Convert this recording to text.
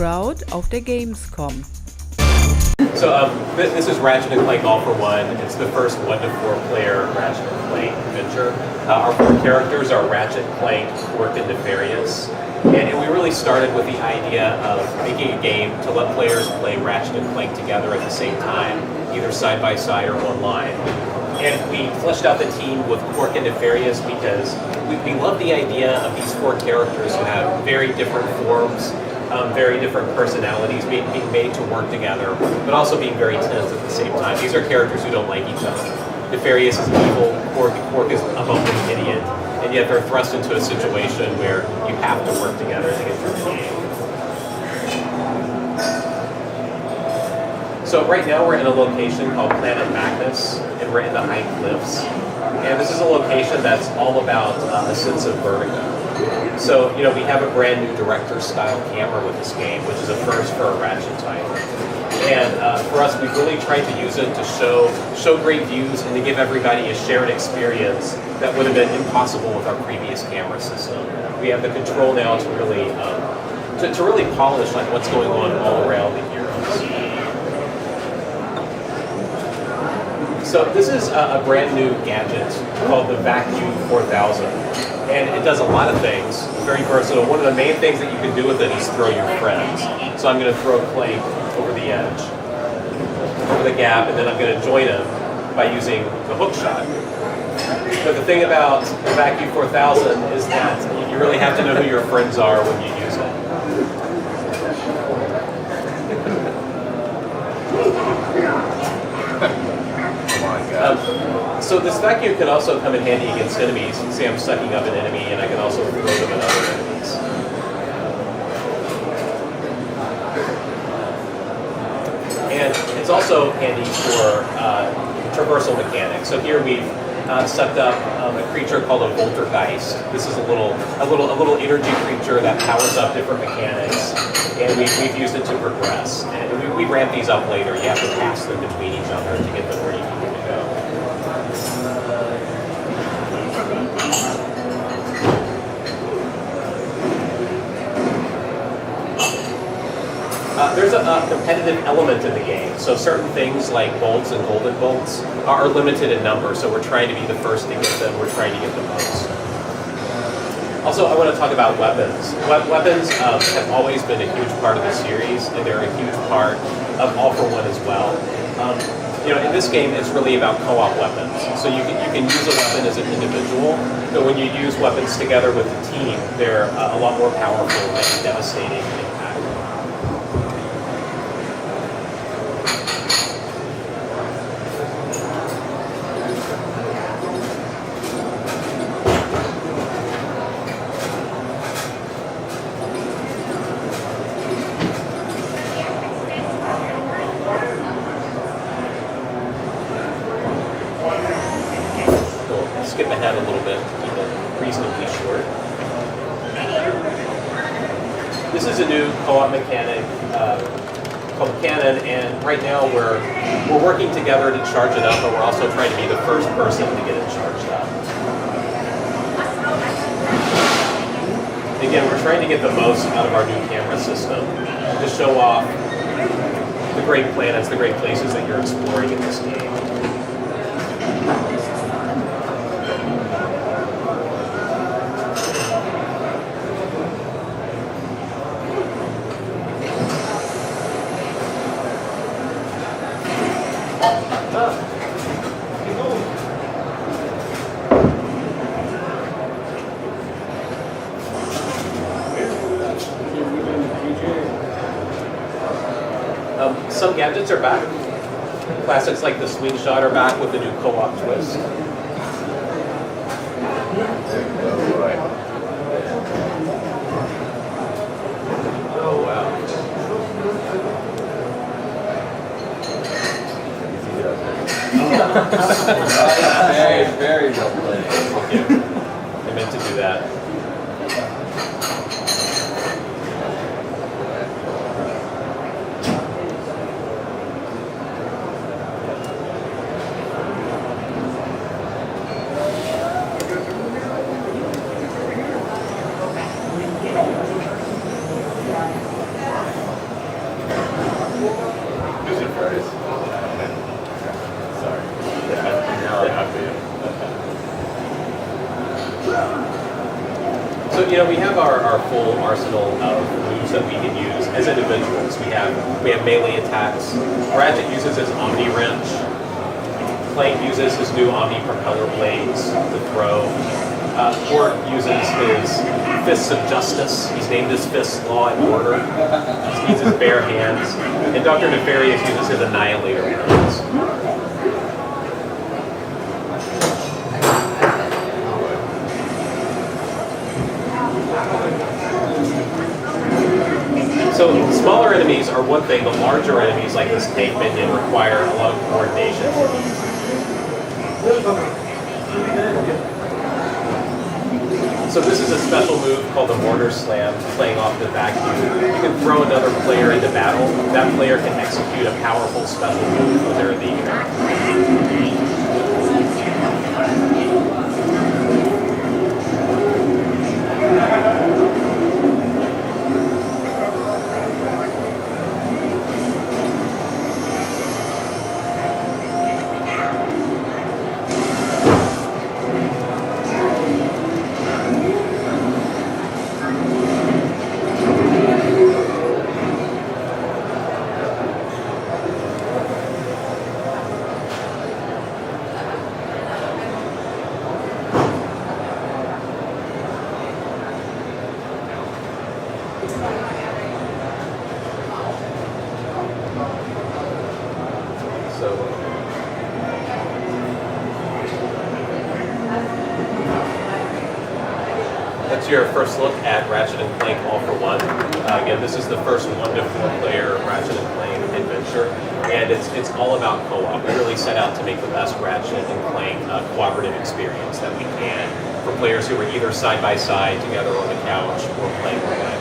Crowd auf der Gamescom. So this is Ratchet and Clank All for One. It's the first 1 to 4 player Ratchet and Clank adventure. Our 4 characters are Ratchet, Clank, Orc, and Nefarious. And we really started with the idea of making a game to let players play Ratchet and Clank together at the same time, either side by side or online. And we fleshed out the team with Orc and Nefarious because we love the idea of these 4 characters who have very different forms, very different personalities being made to work together, but also being very tense at the same time. These are characters who don't like each other. Nefarious is evil, Orc is a bumbling idiot, and yet they're thrust into a situation where you have to work together to get through the game. So right now we're in a location called Planet Magnus, and we're in the high cliffs. And this is a location that's all about a sense of vertigo. So, you know, we have a brand new director-style camera with this game, which is a first for a Ratchet title. And for us, we've really tried to use it to show great views and to give everybody a shared experience that would have been impossible with our previous camera system. We have the control now to really polish like what's going on all around the heroes. So this is a brand new gadget called the Vacuum 4000. And it does a lot of things, very versatile. One of the main things that you can do with it is throw your friends. So I'm going to throw Clank over the edge, over the gap, and then I'm going to join him by using the hook shot. But the thing about the Vacuum 4000 is that you really have to know who your friends are when you use it. So this vacuum can also come in handy against enemies. You can see I'm sucking up an enemy, and I can also throw them at other enemies. And it's also handy for traversal mechanics. So here we've sucked up a creature called a Voltergeist. This is a little energy creature that powers up different mechanics, and we've used it to progress. And we ramp these up later. You have to pass them between each other to get them where you need to go. There's a competitive element in the game. So certain things like bolts and golden bolts are limited in number. So we're trying to be the first to get them. We're trying to get the most. Also, I want to talk about weapons. Weapons have always been a huge part of the series, and they're a huge part of All for One as well. You know, in this game, it's really about co-op weapons. So you can use a weapon as an individual, but when you use weapons together with the team, they're a lot more powerful and devastating. Skip ahead a little bit, keep it reasonably short. This is a new co-op mechanic called Cannon, and right now we're working together to charge it up, but we're also trying to be the first person to get it charged up. Again, we're trying to get the most out of our new camera system to show off the great planets, the great places that you're exploring in this game. Some gadgets are back. Classics like the swing shot are back with the new co-op twist. Oh wow. Very, very well played. Thank you. I meant to do that. Sorry. Now I have to. So, we have our full arsenal of moves that we can use as individuals. We have melee attacks. Ratchet uses his Omni Wrench. Clank uses his new Omni Propeller Blades to throw. Fort uses his Fists of Justice. He's named his fists Law and Order. He uses his bare hands. And Dr. Nefarious uses his Annihilator weapons. So smaller enemies are one thing, but larger enemies like this tank minion require a lot of coordination. So this is a special move called the Mortar Slam, playing off the vacuum. You can throw another player into battle. That player can execute a powerful special move when they're in the air. Your first look at Ratchet and Clank All for One. Again, this is the first 1 to 4 player Ratchet and Clank adventure, and it's all about co-op. We really set out to make the best Ratchet and Clank cooperative experience that we can for players who are either side by side together on the couch or playing online.